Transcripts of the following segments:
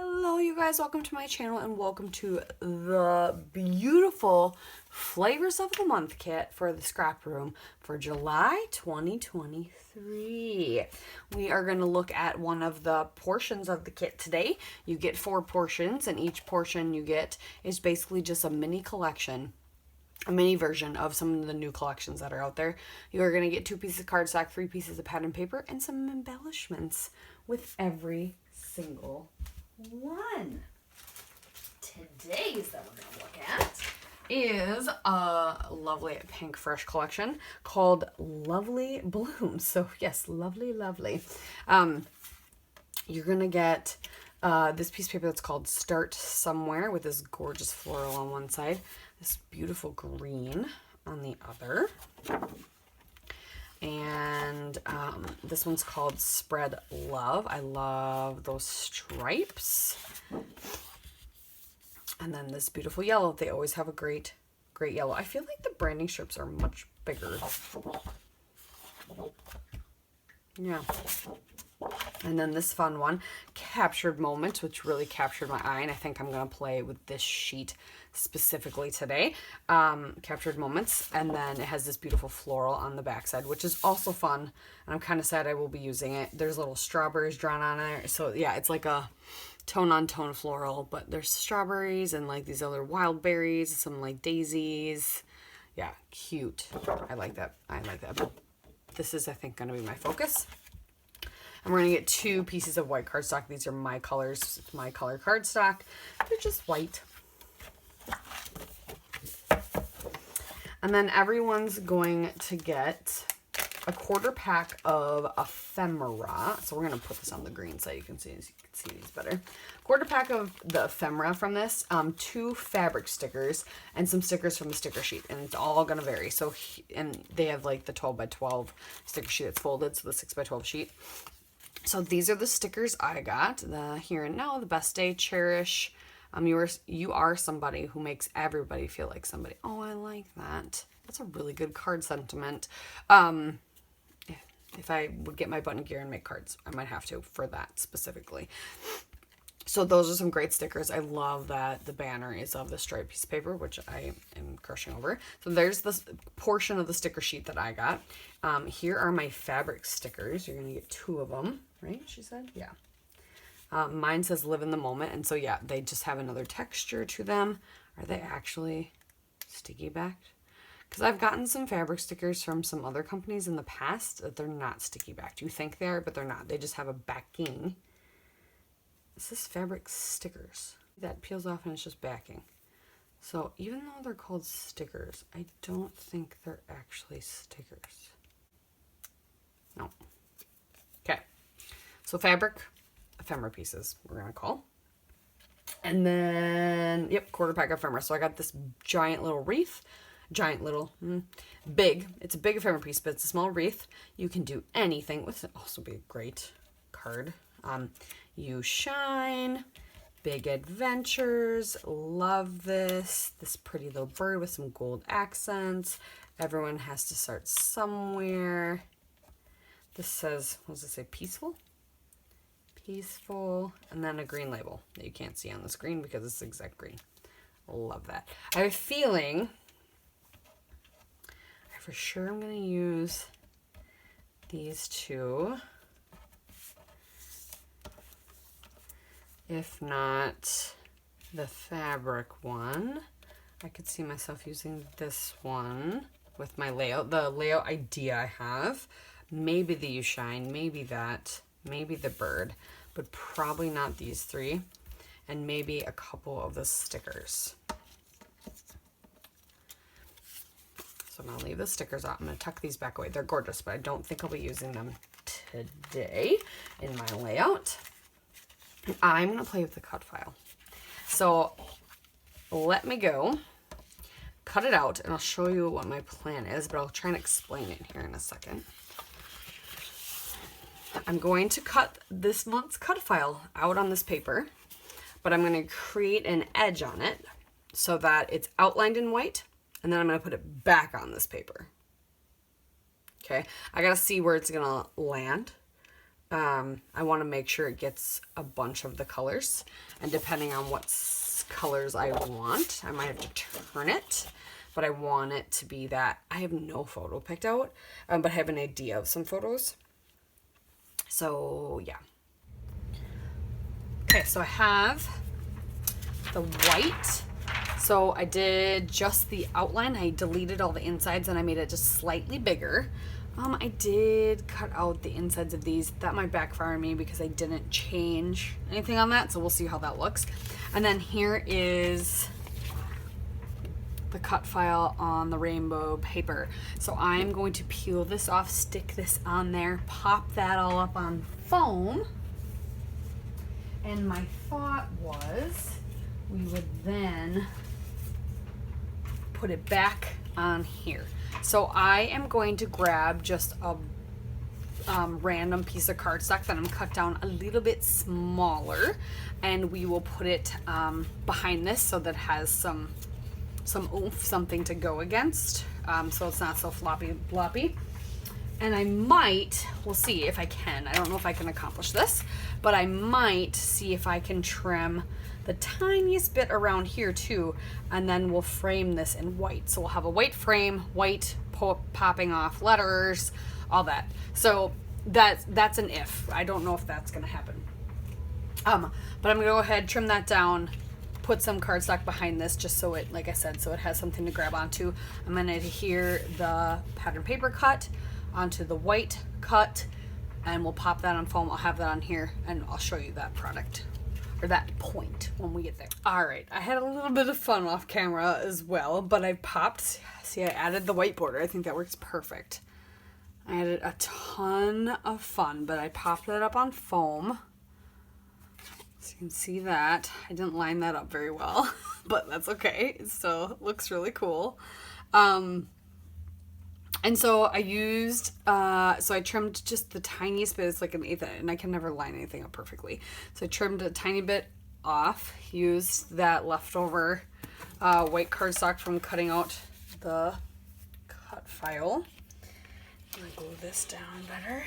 Hello you guys, welcome to my channel and welcome to the beautiful Flavors of the Month kit for the Scrap Room for July 2023. We are going to look at one of the portions of the kit today. You get 4 portions and each portion you get is basically just a mini collection, a mini version of some of the new collections that are out there. You are going to get 2 pieces of cardstock, 3 pieces of pattern paper, and some embellishments with every single one. Today's that we're going to look at is a lovely pink fresh collection called Lovely Blooms. So yes, lovely. You're going to get this piece of paper that's called Start Somewhere with this gorgeous floral on one side, this beautiful green on the other. And this one's called Spread Love. I love those stripes. And then this beautiful yellow. They always have a great yellow. I feel like the branding strips are much bigger. Yeah. And then this fun one, Captured Moments, which really captured my eye, and I think I'm going to play with this sheet specifically today. Captured Moments, and then it has this beautiful floral on the backside, which is also fun, and I'm kind of sad I will be using it. There's little strawberries drawn on there, so yeah, it's like a tone-on-tone floral, but there's strawberries and like these other wild berries, some like daisies. Yeah, cute. I like that. But this is, I think, going to be my focus. And we're going to get 2 pieces of white cardstock. These are my colors. It's my color cardstock. They're just white. And then everyone's going to get a 1/4 pack of ephemera. So we're going to put this on the green so you can see these better. 1/4 pack of the ephemera from this, 2 fabric stickers, and some stickers from the sticker sheet. And it's all going to vary. So, and they have like the 12 by 12 sticker sheet that's folded, so the 6 by 12 sheet. So these are the stickers I got. The Here and Now, The Best Day, Cherish. You are somebody who makes everybody feel like somebody. Oh, I like that. That's a really good card sentiment. If I would get my button gear and make cards, I might have to for that specifically. So those are some great stickers. I love that the banner is of the striped piece of paper, which I am crushing over. So there's this portion of the sticker sheet that I got. Here are my fabric stickers. You're going to get 2 of them, right? She said? Yeah. Mine says Live in the Moment. And so, yeah, they just have another texture to them. Are they actually sticky backed? Because I've gotten some fabric stickers from some other companies in the past that they're not sticky backed. You think they are, but they're not. They just have a backing. This is fabric stickers. That peels off and it's just backing. So even though they're called stickers, I don't think they're actually stickers. No. Okay. So fabric, ephemera pieces, we're going to call. And then, yep, 1/4 pack of ephemera. So I got this giant little wreath. Big. It's a big ephemera piece, but it's a small wreath. You can do anything with it. Also be a great card. You Shine, Big Adventures, love this pretty little bird with some gold accents. Everyone has to start somewhere. This says, what does it say, peaceful? Peaceful, and then a green label that you can't see on the screen because it's exact green. Love that. I have a feeling, for sure I'm going to use these 2. If not the fabric one, I could see myself using this one with my layout, the layout idea I have. Maybe the You Shine, maybe that, maybe the bird, but probably not these 3. And maybe a couple of the stickers. So I'm going to leave the stickers out. I'm going to tuck these back away. They're gorgeous, but I don't think I'll be using them today in my layout. I'm going to play with the cut file. So let me go cut it out and I'll show you what my plan is, but I'll try and explain it here in a second. I'm going to cut this month's cut file out on this paper, but I'm going to create an edge on it so that it's outlined in white, and then I'm going to put it back on this paper. Okay, I got to see where it's going to land. I want to make sure it gets a bunch of the colors, and depending on what colors I want, I might have to turn it, but I want it to be that. I have no photo picked out, but I have an idea of some photos. So yeah. Okay, so I have the white. So I did just the outline. I deleted all the insides and I made it just slightly bigger. I did cut out the insides of these. That might backfire on me because I didn't change anything on that, so we'll see how that looks. And then here is the cut file on the rainbow paper. So I'm going to peel this off, stick this on there, pop that all up on foam. And my thought was we would then put it back on here. So I am going to grab just a random piece of cardstock that I'm cut down a little bit smaller, and we will put it behind this so that it has some oomph, something to go against, so it's not so floppy. And I might, we'll see if I can. I don't know if I can accomplish this, but I might see if I can trim the tiniest bit around here too, and then we'll frame this in white. So we'll have a white frame, white popping off letters, all that. So that's an if. I don't know if that's gonna happen. But I'm gonna go ahead, trim that down, put some cardstock behind this just so it, like I said, so it has something to grab onto. I'm gonna adhere the pattern paper cut onto the white cut, and we'll pop that on foam. I'll have that on here and I'll show you that product, or that point, when we get there. All right, I had a little bit of fun off camera as well, but I popped, see, I added the white border. I think that works perfect. I added a ton of fun, but I popped it up on foam. So you can see that. I didn't line that up very well, but that's okay. It still looks really cool. And so I used, so I trimmed just the tiniest bit. It's like an eighth, and I can never line anything up perfectly. So I trimmed a tiny bit off, used that leftover white cardstock from cutting out the cut file. I'm gonna glue this down better.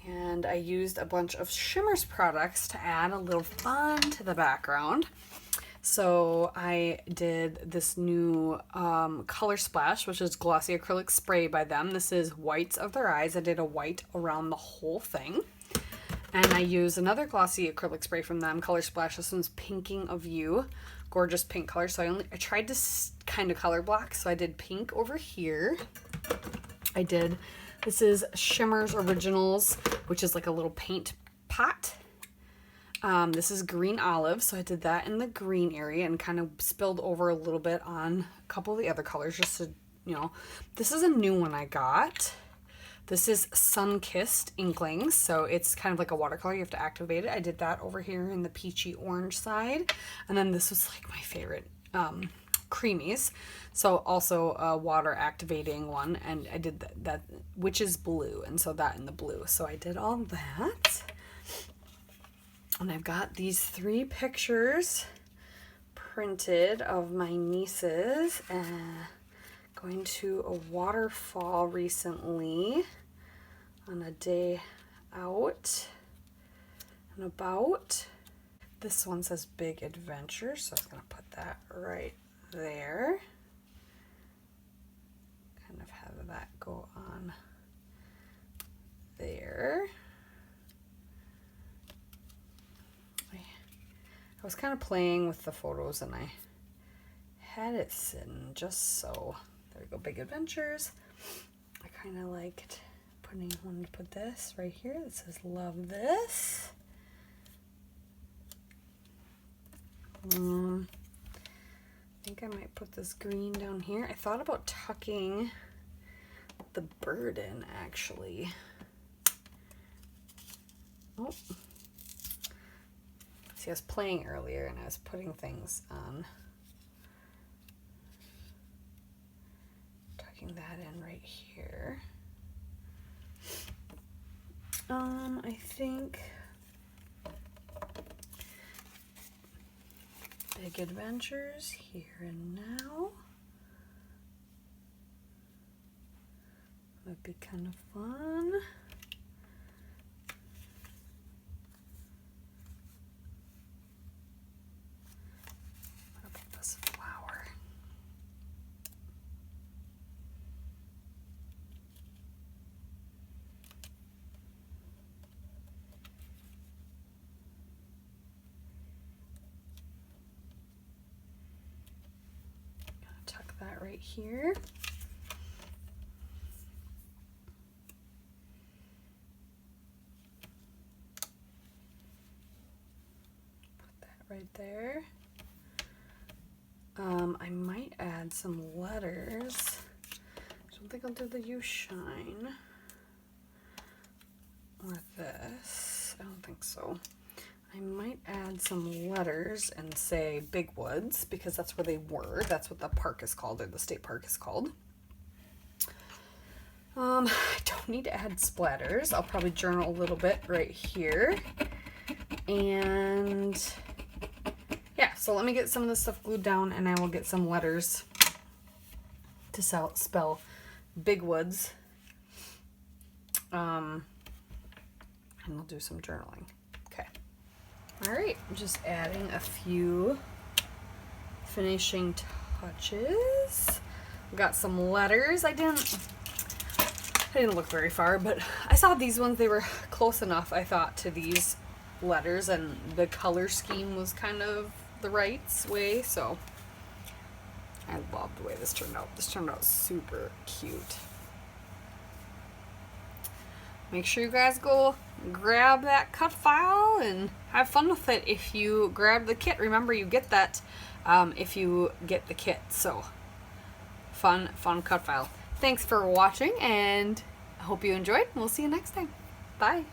And I used a bunch of Shimmers products to add a little fun to the background. So I did this new Color Splash, which is glossy acrylic spray by them. This is Whites of Their Eyes. I did a white around the whole thing. And I used another glossy acrylic spray from them, Color Splash. This one's Pinking of You. Gorgeous pink color. So I tried to kind of color block. So I did pink over here. This is Shimmers Originals, which is like a little paint pot. This is Green Olive, so I did that in the green area and kind of spilled over a little bit on a couple of the other colors just to, you know. This is a new one I got. This is Sun-Kissed Inklings, so it's kind of like a watercolor. You have to activate it. I did that over here in the peachy orange side. And then this was like my favorite, Creamies. So also a water activating one, and I did that which is blue, and so that in the blue. So I did all that. And I've got these 3 pictures printed of my nieces going to a waterfall recently on a day out and about. This one says Big Adventure, so I'm going to put that right there. Kind of have that go on there. I was kind of playing with the photos and I had it sitting just so. There we go, Big Adventures. I kind of liked wanted to put this right here that says love this. I think I might put this green down here. I thought about tucking the bird in actually. Oh. See, I was playing earlier and I was putting things on. Tucking that in right here. I think Big adventures here and now. Would be kind of fun. What about this flower? Tuck that right here. Right there. I might add some letters. I don't think I'll do the You Shine or this. I don't think so. I might add some letters and say Big Woods because that's where they were. That's what the park is called, or the state park is called. I don't need to add splatters. I'll probably journal a little bit right here. And yeah, so let me get some of this stuff glued down and I will get some letters to spell Big Woods. And we'll do some journaling. Okay. All right, I'm just adding a few finishing touches. Got some letters. I didn't look very far, but I saw these ones. They were close enough, I thought, to these letters, and the color scheme was kind of the right way, so I love the way this turned out. This turned out super cute. Make sure you guys go grab that cut file and have fun with it. If you grab the kit, remember you get that if you get the kit. So fun cut file. Thanks for watching, and I hope you enjoyed. We'll see you next time. Bye.